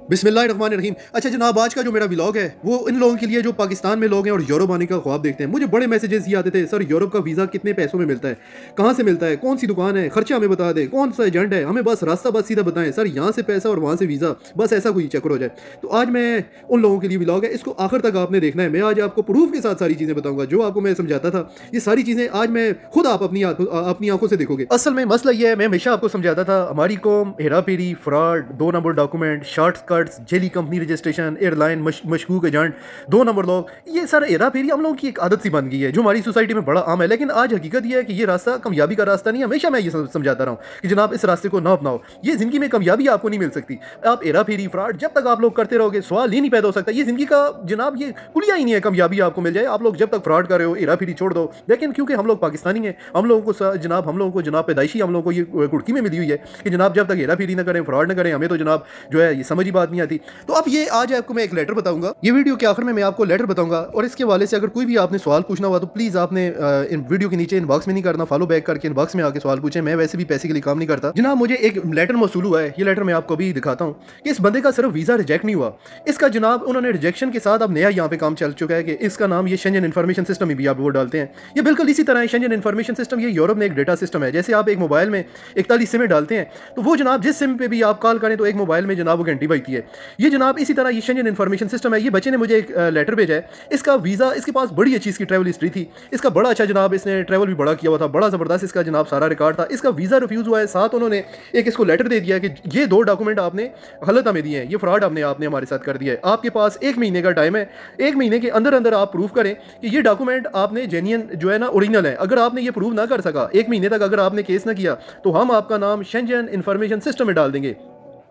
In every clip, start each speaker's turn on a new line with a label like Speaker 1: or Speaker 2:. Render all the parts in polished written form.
Speaker 1: बिस्मिल्लाहिर्रहमानिर्रहीम। अच्छा जनाब, आज का जो मेरा व्लॉग है वो इन लोगों के लिए जो पाकिस्तान में लोग हैं और यूरोप आने का ख्वाब देखते हैं। मुझे बड़े मैसेजेस ये आते थे, सर यूरोप का वीज़ा कितने पैसों में मिलता है, कहाँ से मिलता है, कौन सी दुकान है, खर्चा हमें बता दें, कौन सा एजेंट है, हमें बस रास्ता बस सीधा बताएं सर, यहाँ से पैसा और वहाँ से वीज़ा, बस ऐसा कोई चक्कर हो जाए। तो आज मैं उन लोगों के लिए व्लॉग है, इसको आखिर तक आपने देखना है। मैं आज आपको प्रूफ के साथ सारी चीज़ें बताऊँगा जो आपको मैं समझाता था। ये सारी चीज़ें आज मैं खुद आप अपनी आंखों से देखोगे। असल में मसला ये है, मैं हमेशा आपको समझाता था हमारी कौम हेरा फेरी, फ्रॉड, 2 नंबर डॉक्यूमेंट, शॉर्टकट्स, जेली कंपनी रजिस्ट्रेशन, एयरलाइन, मशकूक एजेंट, 2 नंबर लोग, ये सारा हेरा फेरी हम लोगों की एक आदत सी बन गई है जो हमारी सोसाइटी में बड़ा आम है। लेकिन आज हकीकत यह है कि ये रास्ता कामयाबी का रास्ता नहीं है। हमेशा मैं ये समझाता रहा हूँ कि जनाब इस रास्ते को ना अपनाओ, ये ज़िंदगी में कामयाबी आपको नहीं मिल सकती। आप हेरा फेरी, फ्रॉड जब तक आप लोग करते रहोगे सवाल ही नहीं पैदा हो सकता। ये ज़िंदगी का जनाब ये कुलिया ही नहीं है कामयाबी आपको मिल जाए। आप लोग जब तक फ्रॉड कर रहे हो, हेरा फेरी छोड़ दो। लेकिन क्योंकि हम लोग पाकिस्तानी हैं, हम लोगों को जनाब पैदाइशी हम लोगों को ये कुड़की में मिली हुई है कि जनाब जब तक हेरा फेरी ना करें, फ्रॉड ना करें, हमें तो जनाब जो है ये समझ ही बात नहीं आती। तो अब ये आज आपको मैं एक लेटर बताऊंगा, ये वीडियो के आखिर में मैं आपको लेटर बताऊंगा। और इसके हवाले से अगर कोई भी आपने सवाल पूछना हुआ तो प्लीज़ आपने इन वीडियो के नीचे इनबॉक्स में नहीं करना, फॉलो बैक करके इनबॉक्स में आके सवाल पूछें। मैं वैसे भी पैसे के लिए काम नहीं करता। जनाब मुझे एक लेटर मौसूल हुआ है, ये लेटर मैं आपको अभी दिखाता हूँ कि इस बंदे का सिर्फ वीज़ा रिजेक्ट नहीं हुआ, इसका जनाब उन्होंने रिजेक्शन के साथ अब नया यहाँ पे काम चल चुका है कि इसका नाम ये शेंजन इन्फॉर्मेशन सिस्टम भी आप वो डालते हैं। ये बिल्कुल इसी तरह है शेंजन इन्फॉर्मेशन सिस्टम। ये यूरोप में एक डेटा सिस्टम है। जैसे आप एक मोबाइल में 41 सिमें डालते हैं तो वो जनाब जिस सिम पे भी आप कॉल करें तो एक मोबाइल में जनाब वो घंटी बजती है। ये जनाब इसी तरह ये शेंजन इन्फॉर्मेशन सिस्टम है। ये बच्चे ने मुझे एक लेटर भेजा है। इसका वीज़ा, इसके पास बड़ी अच्छी इसकी ट्रैवल हिस्ट्री थी, इसका बड़ा अच्छा जनाब इसने ट्रैवल भी बड़ा किया हुआ था, बड़ा ज़बरदस्त इसका जनाब सारा रिकॉर्ड था। इसका वीज़ा रिफ्यूज़ हुआ है, साथ उन्होंने एक इसको लेटर दे दिया कि ये 2 डॉक्यूमेंट आपने गलत हमें दिए हैं, ये फ्रॉड आपने हमारे साथ कर दिया है। आपके पास 1 महीने का टाइम है, 1 महीने के अंदर अंदर आप प्रूव करें कि ये डॉक्यूमेंट आपने जेन्युइन जो है ना ओरिजिनल है। अगर आपने ये प्रूव ना कर सका 1 महीने तक, अगर आपने केस ना किया तो हम आपका नाम शेंजन इन्फॉर्मेशन सिस्टम में डाल देंगे।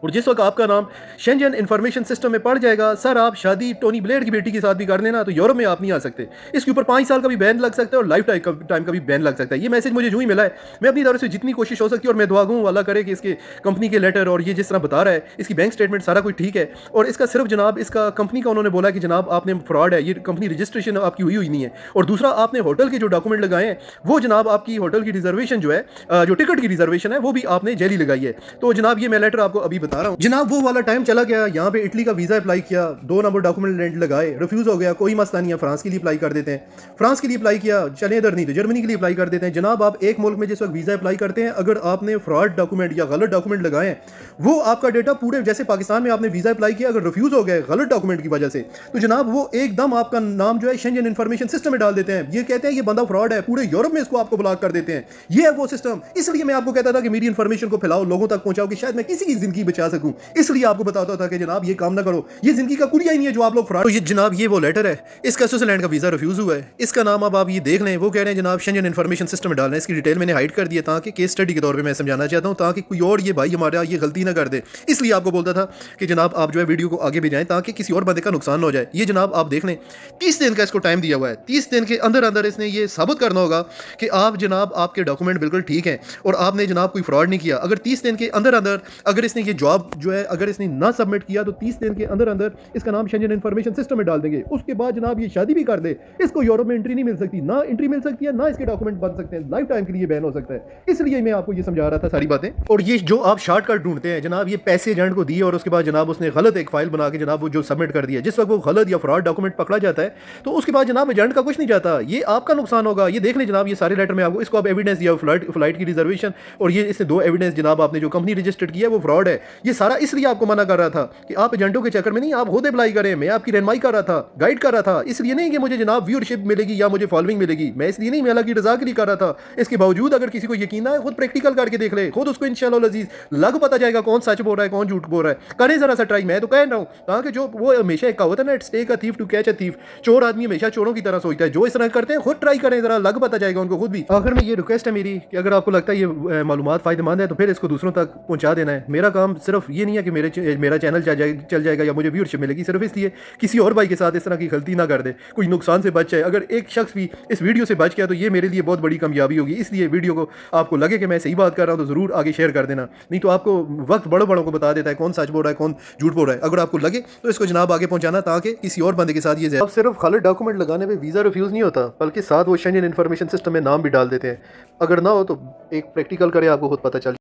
Speaker 1: और जिस वक्त आपका नाम शेंजन इन्फॉर्मेशन सिस्टम में पड़ जाएगा, सर आप शादी टोनी ब्लेयर की बेटी के साथ भी कर लेना तो यूरोप में आप नहीं आ सकते। इसके ऊपर 5 साल का भी बैन लग सकता है और लाइफ टाइम का भी बैन लग सकता है। ये मैसेज मुझे यूं ही मिला है। मैं अपनी तरफ से जितनी कोशिश हो सकती है और मैं दुआ गूँ अल्लाह करे कि इसके कंपनी के लेटर और ये जिस तरह बता रहा है, इसकी बैंक स्टेटमेंट सारा कुछ ठीक है। और इसका सिर्फ जनाब इसका कंपनी का उन्होंने बोला कि जनाब आपने फ्रॉड है, ये कंपनी रजिस्ट्रेशन आपकी हुई नहीं है। और दूसरा, आपने होटल के जो डॉक्यूमेंट लगाए हैं वो जनाब आपकी होटल की रिजर्वेशन जो है, जो टिकट की रिजर्वेशन है वो भी आपने जेली लगाई है। तो जनाब ये मैं लेटर आपको अभी बता रहा हूँ। जनाब वो वाला टाइम चला गया, यहाँ पे इटली का वीज़ा अप्लाई किया, 2 नंबर डॉक्यूमेंट लगाए, रिफ्यूज़ हो गया, कोई मसला नहीं है, फ्रांस के लिए अप्लाई कर देते हैं। फ्रांस के लिए अप्लाई किया, चले इधर नहीं तो जर्मनी के लिए अप्लाई कर देते हैं। जनाब आप एक मुल्क में जिस वक्त वीज़ा अप्लाई करते हैं, अगर आपने फ्रॉड डॉक्यूमेंट या गलत डॉक्यूमेंट लगाए हैं, वो आपका डेटा पूरे, जैसे पाकिस्तान में आपने वीज़ा अप्लाई किया, अगर रिफ्यूज़ हो गए गलत डॉक्यूमेंट की वजह से, तो जनाब वो एकदम आपका नाम जो है शेंजन इन्फॉर्मेशन सिस्टम में डाल देते हैं। ये कहते हैं ये बंदा फ्रॉड है, पूरे यूरोप में इसको आपको ब्लॉक कर देते हैं। ये है वो सिस्टम। इसलिए मैं आपको कहता था कि मेरी इन्फॉर्मेशन को फैलाओ, लोगों तक पहुंचाओ कि शायद मैं किसी की जिंदगी बचा सकूं। इसलिए आपको बताता था कि जनाब ये काम ना करो, ये जिंदगी का कुलिया ही नहीं है जो आप लोग फ्रॉड। तो ये जनाब ये वो लेटर है, इसका स्विट्जरलैंड का वीज़ा रिफ्यूज़ हुआ है। इसका नाम अब आप ये देख लें, वो कह रहे हैं जनाब शेंजन इन्फॉर्मेशन सिस्टम में डालना है। इसकी डिटेल मैंने हाइड कर दिया ताकि केस स्टडी के तौर पे मैं समझाना चाहता हूँ, ताकि कोई और ये भाई हमारा ये गलती ना कर दे। इसलिए आपको बोलता था कि जनाब आप जो है वीडियो को आगे भी जाएं ताकि किसी और बंदे का नुकसान ना हो जाए। ये जनाब आप देख लें, 30 दिन का इसको टाइम दिया हुआ है। 30 दिन के अंदर अंदर इसने ये साबित करना होगा कि आप जनाब आपके डॉक्यूमेंट बिल्कुल ठीक हैं और आपने जनाब कोई फ्रॉड नहीं किया। अगर 30 दिन के अंदर अंदर अगर इसने ये जॉब जो है अगर इसने ना सबमिट किया तो 30 दिन के अंदर अंदर इसका नाम शेंजन इन्फॉर्मेशन सिस्टम में डाल देंगे। उसके बाद जनाब ये शादी भी कर दे, इसको यूरोप में एंट्री नहीं मिल सकती, ना एंट्री मिल सकती है, ना इसके डॉक्यूमेंट बन सकते हैं, लाइफ टाइम के लिए बैन हो सकता है। इसलिए मैं आपको ये समझा रहा था सारी बातें। और ये जो आप शॉर्टकट ढूंढते हैं जनाब, ये पैसे एजेंट को दिए और उसके बाद जनाब उसने गलत एक फाइल बना के जनाब वो जो सबमिट कर दिया। जिस वक्त वो गलत या फ्रॉड डॉक्यूमेंट पकड़ा जाता है तो उसके बाद जनाब एजेंट का कुछ नहीं जाता, ये आपका नुकसान होगा। ये देख लें जनाब, ये सारे लेटर में आपको इसको आप एविडेंस दिया, फ्लाइट की रिजर्वेशन और ये इसने 2 एविडेंस जनाब आपने जो कंपनी रजिस्टर्ड किया है वो फ्रॉड है। ये सारा इसलिए आपको मना कर रहा था कि आप एजेंटों के चक्कर में नहीं, आप खुद अप्लाई करें। मैं आपकी रहनुमाई कर रहा था, गाइड कर रहा था। इसलिए नहीं कि मुझे जनाब व्यूअरशिप मिलेगी या मुझे फॉलोइंग मिलेगी, मैं इसलिए नहीं, मैं अल्लाह की रजा के लिए कर रहा था। इसके बावजूद अगर किसी को यकीन है, खुद प्रैक्टिकल करके देख ले, खुद उसको इंशाअल्लाह अजीज लग पता जाएगा कौन सच बोल रहा है कौन झूठ बोल रहा है। करें जरा सा ट्राई, मैं तो कह रहा हूँ, ताकि जो वो हमेशा एक कहावत है ना, it's take a thief to catch a thief. चोर आदमी हमेशा चोरों की तरह सोचता है। जो इस तरह करते हैं खुद ट्राई करें, जरा लग पता जाएगा उनको खुद भी। आखिर में ये रिक्वेस्ट है मेरी कि अगर आपको लगता है ये मालूमात फायदेमंद है तो फिर इसको दूसरों तक पहुंचा देना है। मेरा काम सिर्फ ये नहीं है कि मेरा चैनल चल जाएगा या मुझे व्यूअरशिप मिलेगी, सिर्फ इसलिए किसी और भाई के साथ इस तरह की गलती ना कर दे, कोई नुकसान से बच जाए। अगर एक शख्स भी इस वीडियो से बच गया तो ये मेरे लिए बहुत बड़ी कामयाबी होगी। इसलिए वीडियो को आपको लगे कि मैं सही बात कर रहा हूँ तो ज़रूर आगे शेयर कर देना, नहीं तो आपको वक्त बड़ों को बता देता है कौन सच बोल रहा है कौन झूठ बोल रहा है। अगर आपको लगे तो इसको जनाब आगे पहुंचाना ताकि किसी और बंदे के साथ ये अब सिर्फ गलत डॉक्यूमेंट लगाने पे वीज़ा रिफ्यूज़ नहीं होता, बल्कि साथ वो शेंजन इन्फॉर्मेशन सिस्टम में नाम भी डाल देते हैं। अगर ना हो तो एक प्रैक्टिकल करें, आपको खुद पता चल